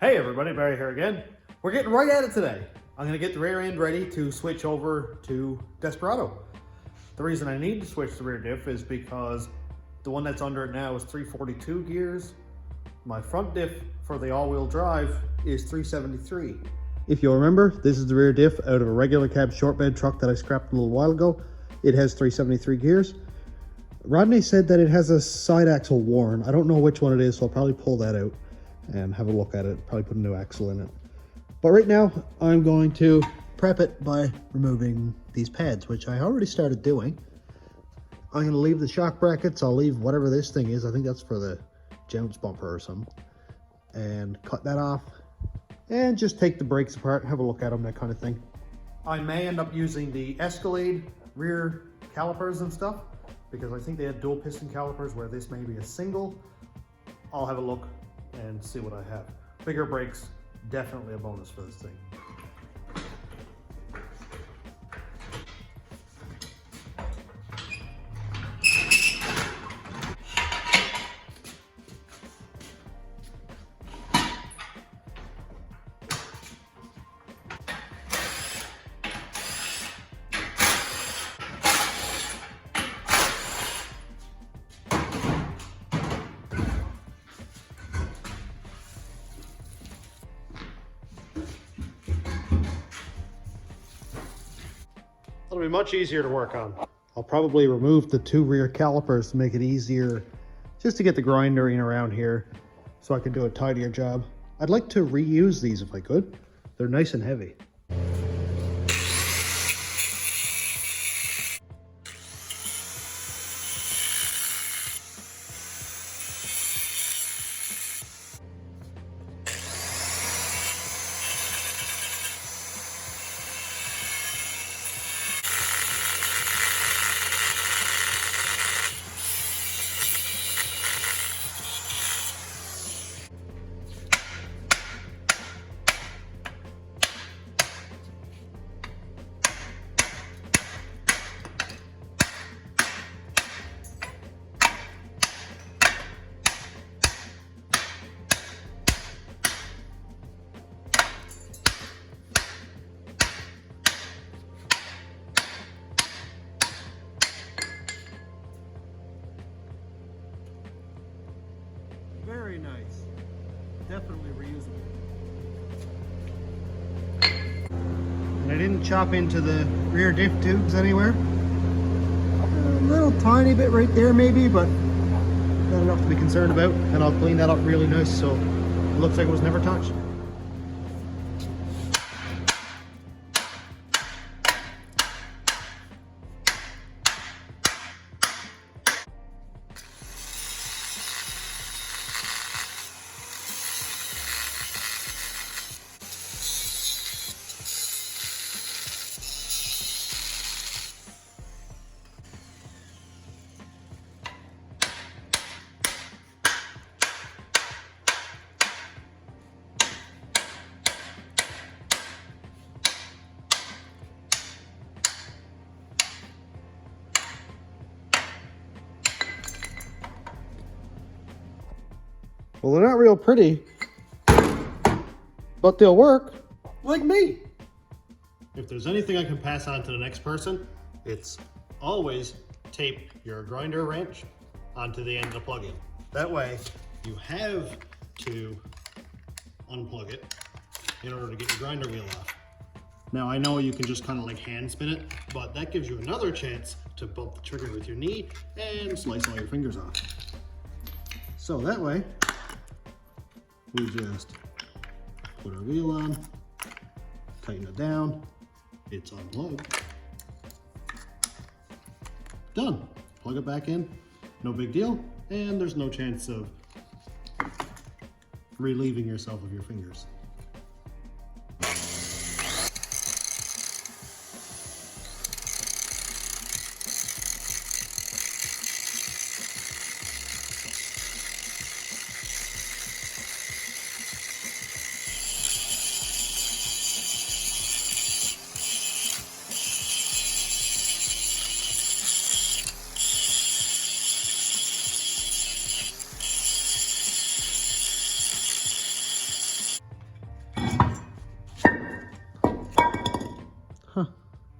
Hey everybody, Barry here again. We're getting right at it today. I'm going to get the rear end ready to switch over to Desperado. The reason I need to switch the rear diff is because the one that's under it now is 342 gears. My front diff for the all-wheel drive is 373. If you'll remember, this is the rear diff out of a regular cab short bed truck that I scrapped a little while ago. It has 373 gears. Rodney said that it has a side axle worn. I don't know which one it is, so I'll probably pull that out and have a look at it, probably put a new axle in it. But right now, I'm going to prep it by removing these pads, which I already started doing. I'm going to leave the shock brackets. I'll leave whatever this thing is. I think that's for the jounce bumper or something. And cut that off. And just take the brakes apart, have a look at them, that kind of thing. I may end up using the Escalade rear calipers and stuff, because I think they had dual piston calipers where this may be a single. I'll have a look and see what I have. Bigger brakes, definitely a bonus for this thing. It'll be much easier to work on. I'll probably remove the two rear calipers to make it easier just to get the grinding around here so I can do a tidier job. I'd like to reuse these if I could. They're nice and heavy. Very nice. Definitely reusable. And I didn't chop into the rear diff tubes anywhere. A little tiny bit right there maybe, but not enough to be concerned about. And I'll clean that up really nice so it looks like it was never touched. Well, they're not real pretty, but they'll work, like me. If there's anything I can pass on to the next person, it's always tape your grinder wrench onto the end of the plug-in. That way, you have to unplug it in order to get your grinder wheel off. Now, I know you can just kind of like hand spin it, but that gives you another chance to bump the trigger with your knee and slice all your fingers off. So that way, we just put our wheel on, tighten it down, it's unplugged. Done. Plug it back in, no big deal, and there's no chance of relieving yourself of your fingers.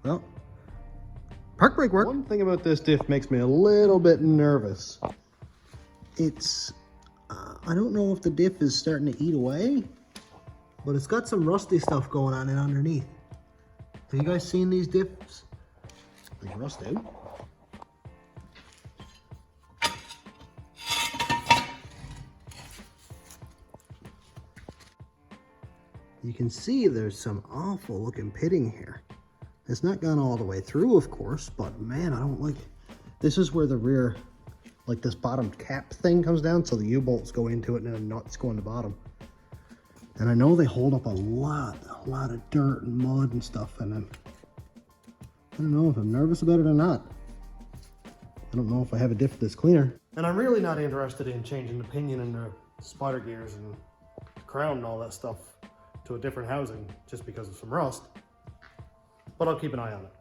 Well, park brake work. One thing about this diff makes me a little bit nervous. It's, I don't know if the diff is starting to eat away, but it's got some rusty stuff going on underneath. Have you guys seen these diffs? They rust out. You can see there's some awful looking pitting here. It's not gone all the way through, of course, but man, I don't like it. This is where the rear, like this bottom cap thing comes down, so the U-bolts go into it and then the nuts go in the bottom. And I know they hold up a lot of dirt and mud and stuff, and I don't know if I'm nervous about it or not. I don't know if I have a diff that's cleaner. And I'm really not interested in changing the pinion and the spotter gears and the crown and all that stuff to a different housing just because of some rust, but I'll keep an eye on it.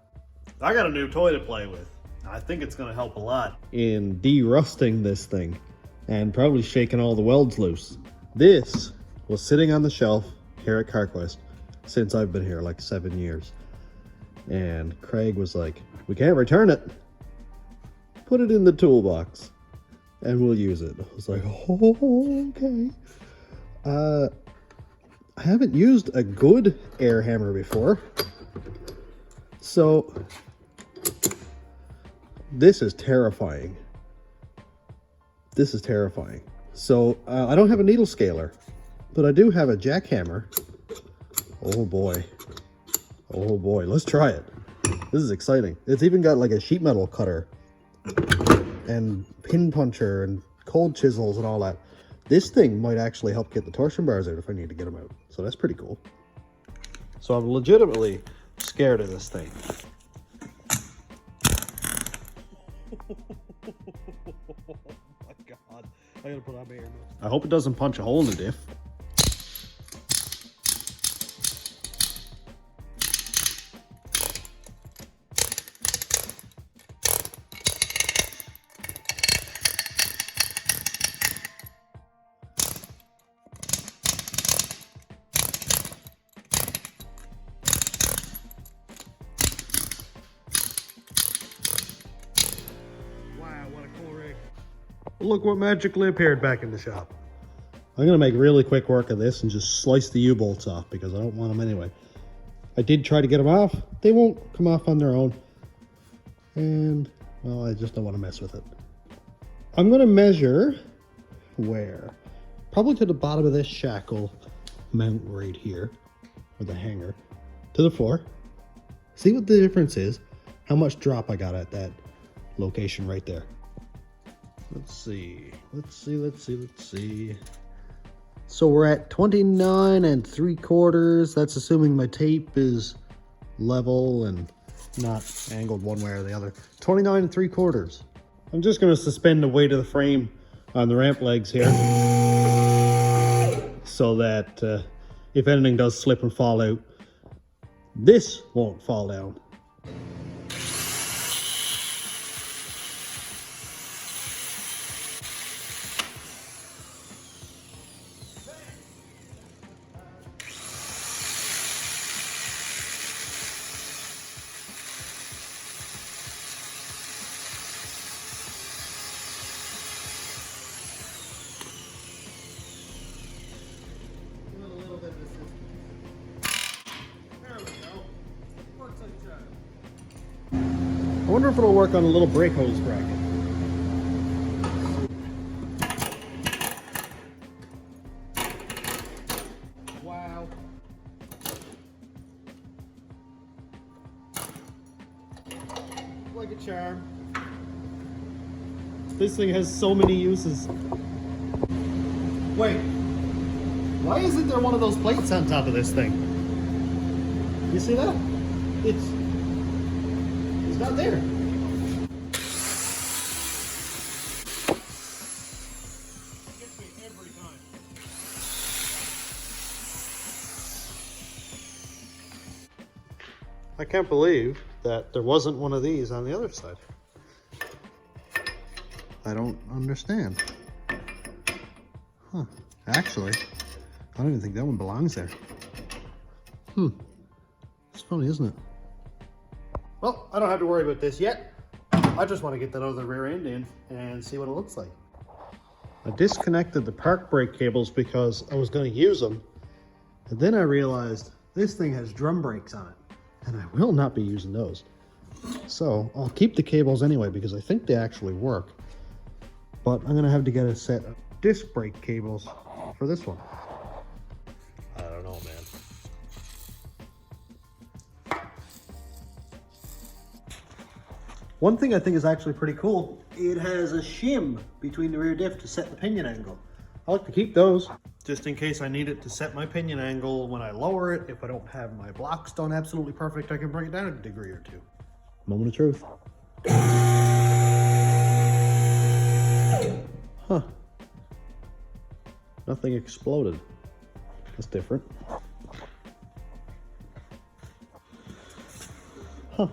I got a new toy to play with. I think it's going to help a lot in de-rusting this thing and probably shaking all the welds loose. This was sitting on the shelf here at Carquest since I've been here, like 7 years. And Craig was like, we can't return it. Put it in the toolbox and we'll use it. I was like, oh, okay. I haven't used a good air hammer before. So this is terrifying. This is terrifying. So I don't have a needle scaler, but I do have a jackhammer. Oh boy. Oh boy, let's try it. This is exciting. It's even got like a sheet metal cutter and pin puncher and cold chisels and all that. This thing might actually help get the torsion bars out if I need to get them out. So that's pretty cool. So I'm legitimately scared of this thing. Oh my God. I gotta put on my ear. I hope it doesn't punch a hole in the diff. Look what magically appeared back in the shop. I'm gonna make really quick work of this and just slice the U-bolts off because I don't want them anyway. I did try to get them off. They won't come off on their own. And, well, I just don't want to mess with it. I'm gonna measure where? Probably to the bottom of this shackle mount right here, or the hanger, to the floor. See what the difference is, how much drop I got at that location right there. Let's see. So we're at 29 3/4. That's assuming my tape is level and not angled one way or the other. 29 3/4. I'm just going to suspend the weight of the frame on the ramp legs here so that if anything does slip and fall out, this won't fall down. I wonder if it'll work on a little brake hose bracket. Wow. Like a charm. This thing has so many uses. Wait, why isn't there one of those plates on top of this thing? You see that? It's not there. Gets me every time. I can't believe that there wasn't one of these on the other side. I don't understand. Huh. Actually, I don't even think that one belongs there. It's funny, isn't it? Well, I don't have to worry about this yet. I just want to get that other rear end in and see what it looks like. I disconnected the park brake cables because I was going to use them. And then I realized this thing has drum brakes on it, and I will not be using those. So I'll keep the cables anyway because I think they actually work. But I'm going to have to get a set of disc brake cables for this one. I don't know, man. One thing I think is actually pretty cool, it has a shim between the rear diff to set the pinion angle. I like to keep those just in case I need it to set my pinion angle when I lower it. If I don't have my blocks done absolutely perfect, I can bring it down a degree or two. Moment of truth. Huh. Nothing exploded. That's different. Huh.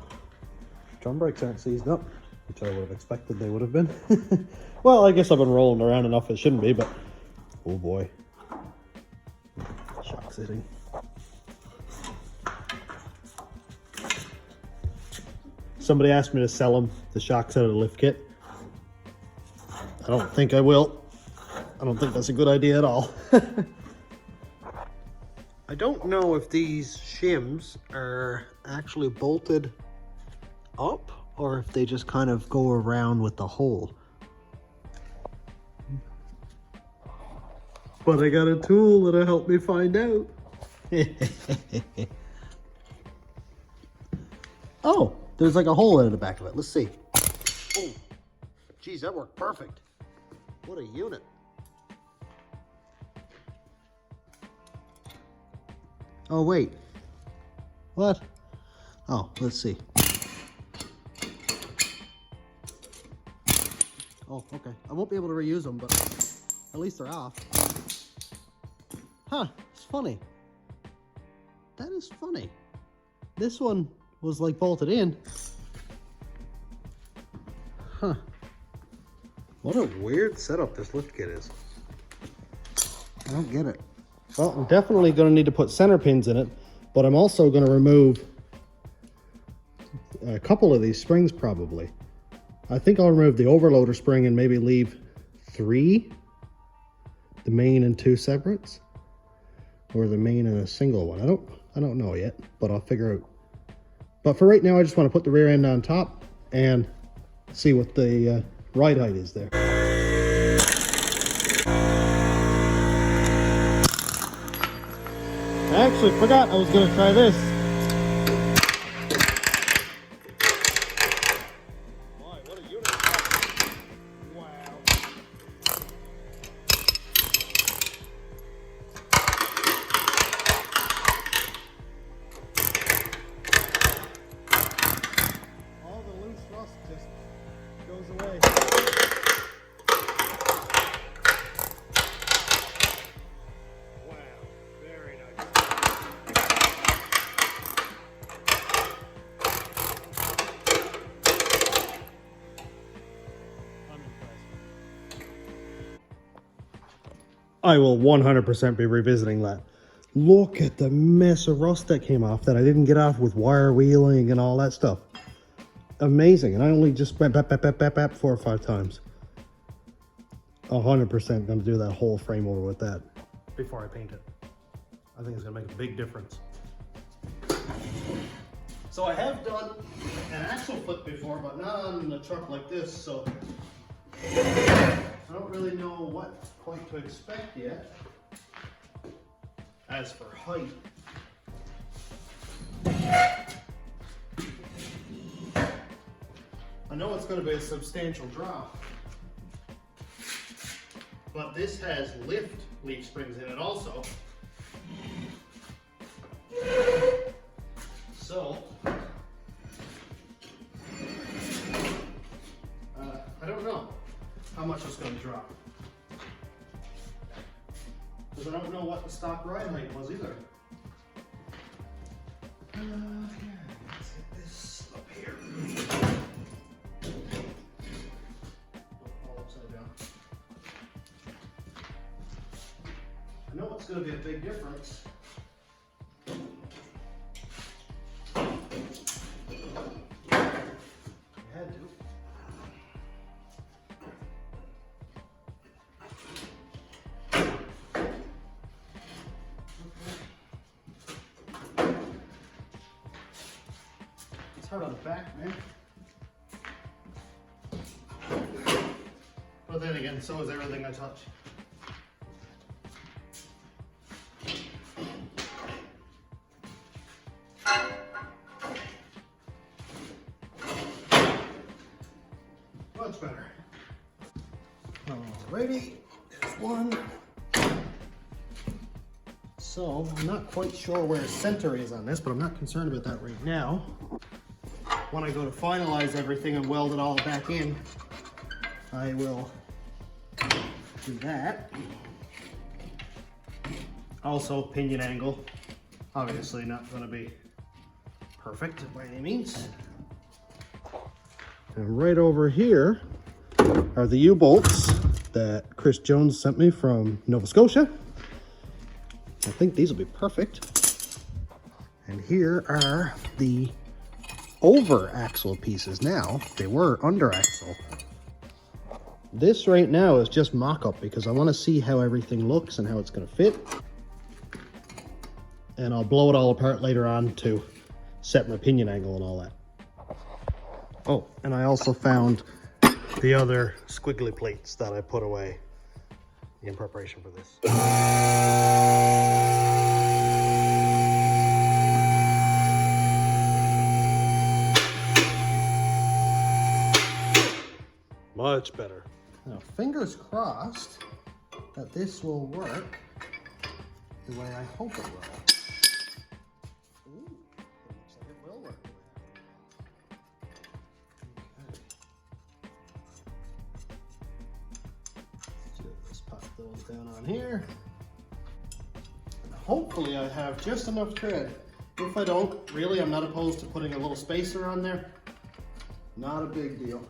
Drum brakes aren't seized up, which I would have expected they would have been. Well, I guess I've been rolling around enough it shouldn't be, but oh boy. Shock sitting. Somebody asked me to sell them the shocks out of the lift kit. I don't think I will. I don't think that's a good idea at all. I don't know if these shims are actually bolted up or if they just kind of go around with the hole. But I got a tool that'll help me find out. Oh, there's like a hole in the back of it. Let's see. Oh, geez, that worked perfect. What a unit. Oh, wait. What? Oh, let's see. Oh, okay. I won't be able to reuse them, but at least they're off. Huh, it's funny. That is funny. This one was like bolted in. Huh. What a weird setup this lift kit is. I don't get it. Well, I'm definitely going to need to put center pins in it, but I'm also going to remove a couple of these springs probably. I think I'll remove the overloader spring and maybe leave 3, the main and 2 separates, or the main and a single one. I don't know yet, but I'll figure out. But for right now, I just want to put the rear end on top and see what the ride height is there. I actually forgot I was going to try this. Boy, what a unit. Wow. All the loose rust just goes away. I will 100% be revisiting that. Look at the mess of rust that came off that I didn't get off with wire wheeling and all that stuff. Amazing. And I only just went bap, bap, bap, bap, bap 4 or 5 times. 100% going to do that whole frame over with that before I paint it. I think it's going to make a big difference. So I have done an axle flip before, but not on a truck like this, so I don't really know what quite to expect yet. As for height, I know it's going to be a substantial drop, but this has lift leaf springs in it also. So, I don't know how much it's going to drop. Because I don't know what the stock ride height was either. Here, let's get this up here. All upside down. I know it's going to be a big difference. It's hard on the back, man. But then again, so is everything I touch. Much better. Alrighty, there's one. So, I'm not quite sure where center is on this, but I'm not concerned about that right now. When I go to finalize everything and weld it all back in, I will do that. Also, pinion angle. Obviously not going to be perfect by any means. And right over here are the U-bolts that Chris Jones sent me from Nova Scotia. I think these will be perfect. And here are the over axle pieces now. They were under axle. This right now is just mock-up because I want to see how everything looks and how it's going to fit. And I'll blow it all apart later on to set my pinion angle and all that. Oh, and I also found the other squiggly plates that I put away in preparation for this. Much better. Now, fingers crossed that this will work the way I hope it will. Ooh, it looks like it will work. Okay. Just pop those down on here. And hopefully I have just enough thread. If I don't, really, I'm not opposed to putting a little spacer on there. Not a big deal.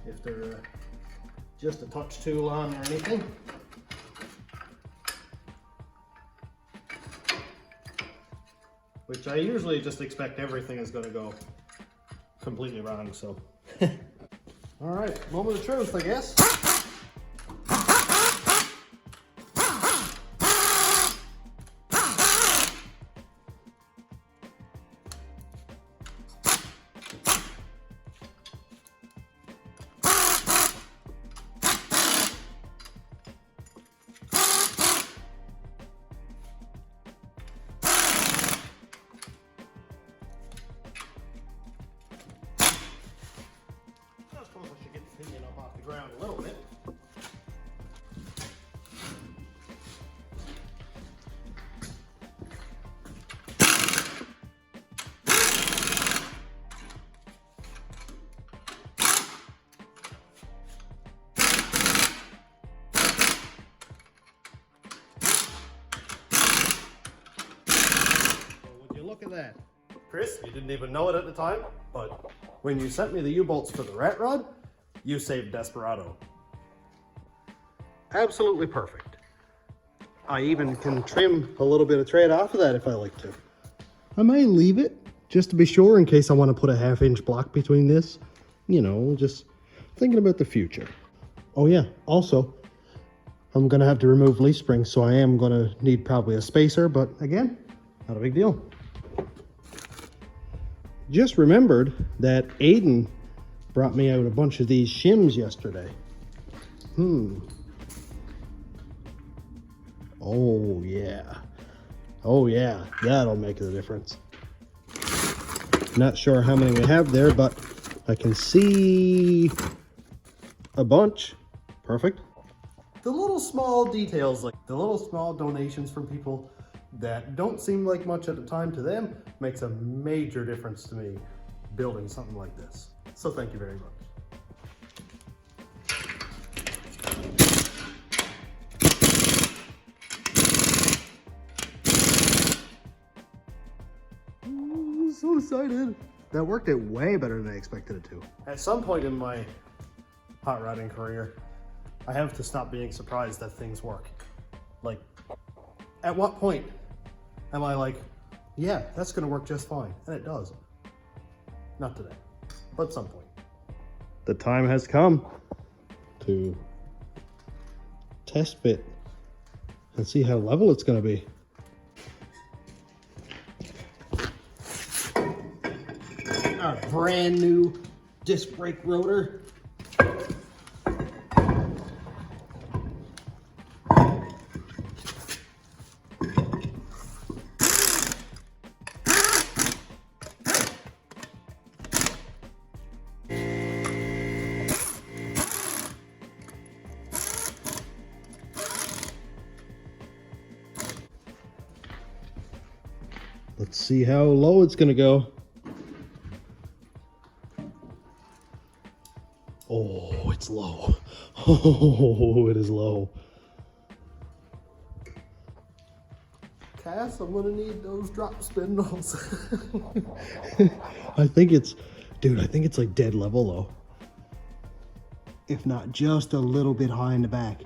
If they're just a touch too long or anything. Which I usually just expect everything is going to go completely wrong, so. All right, moment of truth, I guess. Off the ground a little bit. Well, would you look at that? Chris, you didn't even know it at the time, but when you sent me the U-bolts for the rat rod, you saved Desperado. Absolutely perfect. I even can trim a little bit of thread off of that if I like to. I may leave it just to be sure in case I want to put a 1/2-inch block between this. You know, just thinking about the future. Oh yeah, also, I'm gonna have to remove leaf springs, so I am gonna need probably a spacer, but again, not a big deal. Just remembered that Aiden brought me out a bunch of these shims yesterday. Oh yeah. Oh yeah, that'll make a difference. Not sure how many we have there, but I can see a bunch. Perfect. The little small details, like the little small donations from people that don't seem like much at the time to them, makes a major difference to me building something like this. So thank you very much. Ooh, so excited. That worked out way better than I expected it to. At some point in my hot rodding career, I have to stop being surprised that things work. Like, at what point am I like, yeah, that's gonna work just fine, and it does. Not today, but at some point. The time has come to test fit and see how level it's gonna be. brand new disc brake rotor. Let's see how low it's gonna go. Oh, it's low. Oh, it is low. Cass, I'm gonna need those drop spindles. I think it's like dead level though. If not just a little bit high in the back.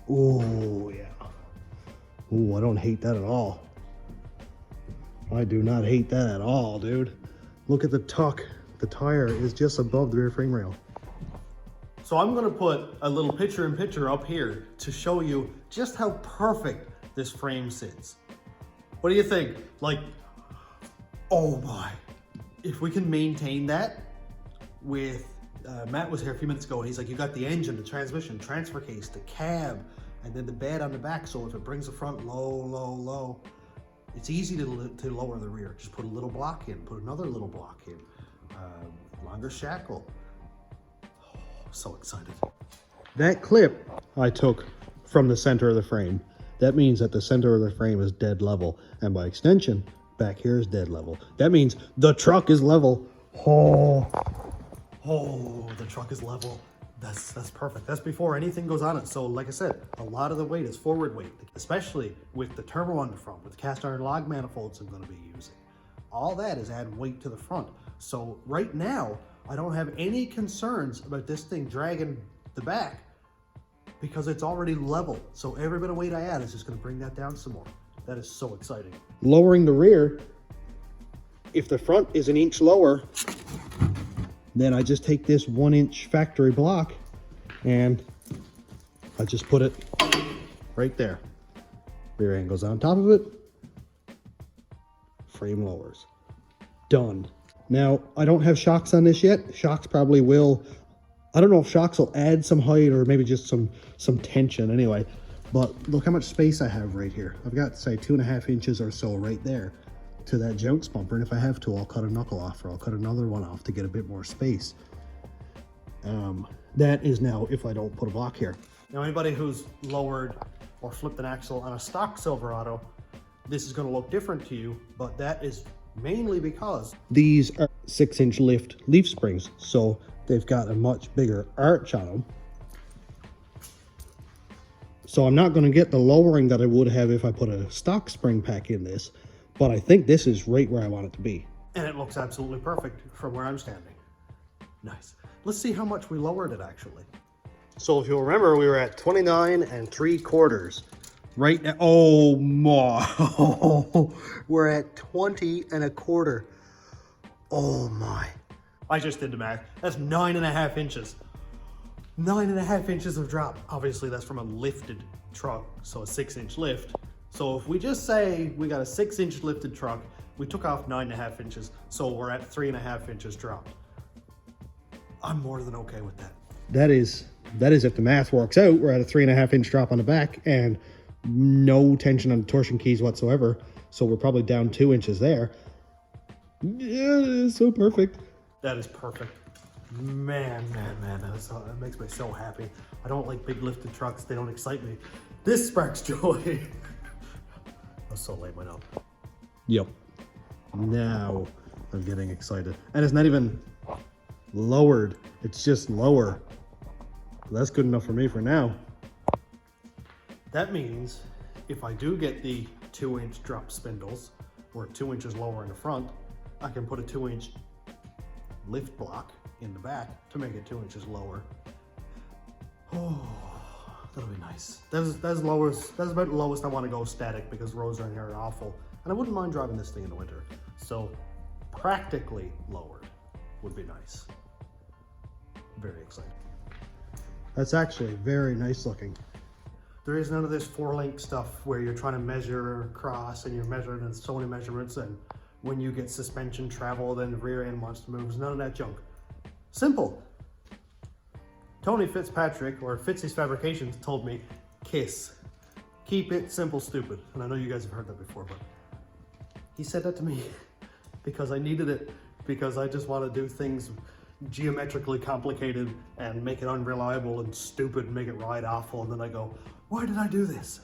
Oh, yeah. Oh, I don't hate that at all. I do not hate that at all, dude. Look at the tuck. The tire is just above the rear frame rail. So I'm gonna put a little picture-in-picture up here to show you just how perfect this frame sits. What do you think? Like, oh my. If we can maintain that with, Matt was here a few minutes ago and he's like, you got the engine, the transmission, transfer case, the cab, and then the bed on the back. So if it brings the front low, low, low, it's easy to lower the rear. Just put a little block in, put another little block in, longer shackle. Oh, so excited. That clip I took from the center of the frame. That means that the center of the frame is dead level. And by extension, back here is dead level. That means the truck is level. Oh, the truck is level. That's perfect. That's before anything goes on it. So like I said, a lot of the weight is forward weight, especially with the turbo on the front, with cast iron log manifolds I'm going to be using. All that is adding weight to the front. So right now, I don't have any concerns about this thing dragging the back because it's already level. So every bit of weight I add is just going to bring that down some more. That is so exciting. Lowering the rear, if the front is an inch lower, then I just take this 1-inch factory block and I just put it right there. Rear end goes on top of it. Frame lowers. Done. Now, I don't have shocks on this yet. Shocks probably will. I don't know if shocks will add some height or maybe just some tension anyway. But look how much space I have right here. I've got, say, 2.5 inches or so right there to that jounce bumper, and if I have to, I'll cut a knuckle off or I'll cut another one off to get a bit more space. That is now if I don't put a block here. Now, anybody who's lowered or flipped an axle on a stock Silverado, this is going to look different to you, but that is mainly because these are 6-inch lift leaf springs, so they've got a much bigger arch on them. So I'm not going to get the lowering that I would have if I put a stock spring pack in this, but I think this is right where I want it to be. And it looks absolutely perfect from where I'm standing. Nice. Let's see how much we lowered it actually. So if you'll remember, we were at 29 3/4. Right now, oh my, we're at 20 1/4. Oh my. I just did the math. That's 9.5 inches. 9.5 inches of drop. Obviously that's from a lifted truck, so a 6-inch lift. So if we just say we got a 6-inch lifted truck, we took off 9.5 inches, so we're at 3.5 inches drop. I'm more than okay with that. That is if the math works out. We're at a 3.5-inch drop on the back and no tension on the torsion keys whatsoever. So we're probably down 2 inches there. Yeah, it's so perfect. That is perfect. Man, that makes me so happy. I don't like big lifted trucks. They don't excite me. This sparks joy. I was so late, my note. Yep. Now I'm getting excited. And it's not even lowered. It's just lower. That's good enough for me for now. That means if I do get the 2-inch drop spindles, or 2 inches lower in the front, I can put a 2-inch lift block in the back to make it 2 inches lower. Oh, that'll be nice. That's about the lowest I want to go static because roads around here are awful. And I wouldn't mind driving this thing in the winter. So practically lowered would be nice. Very exciting. That's actually very nice looking. There is none of this 4-link stuff where you're trying to measure across and you're measuring in so many measurements and when you get suspension travel, then the rear end wants to move. None of that junk. Simple. Tony Fitzpatrick, or Fitzy's Fabrications, told me, KISS. Keep it simple, stupid. And I know you guys have heard that before, but he said that to me because I needed it, because I just want to do things geometrically complicated and make it unreliable and stupid and make it ride awful. And then I go, why did I do this?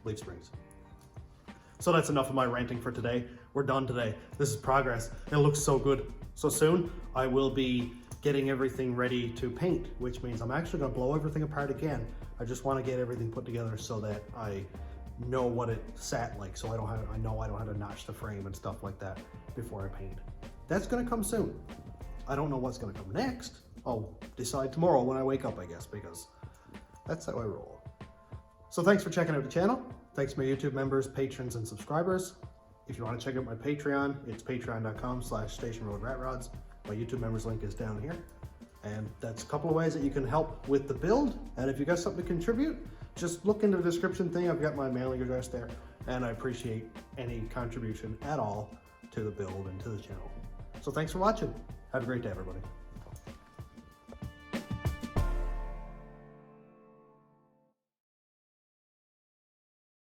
Leaf springs. So that's enough of my ranting for today. We're done today. This is progress. It looks so good. So soon I will be getting everything ready to paint, which means I'm actually gonna blow everything apart again. I just want to get everything put together so that I know what it sat like, so I know I don't have to notch the frame and stuff like that before I paint. That's gonna come soon. I don't know what's gonna come next. I'll decide tomorrow when I wake up, I guess, because that's how I roll. So thanks for checking out the channel. Thanks to my YouTube members, patrons, and subscribers. If you want to check out my Patreon, it's patreon.com/stationroadratrods. My YouTube members link is down here. And that's a couple of ways that you can help with the build. And if you got something to contribute, just look into the description thing. I've got my mailing address there. And I appreciate any contribution at all to the build and to the channel. So thanks for watching. Have a great day, everybody.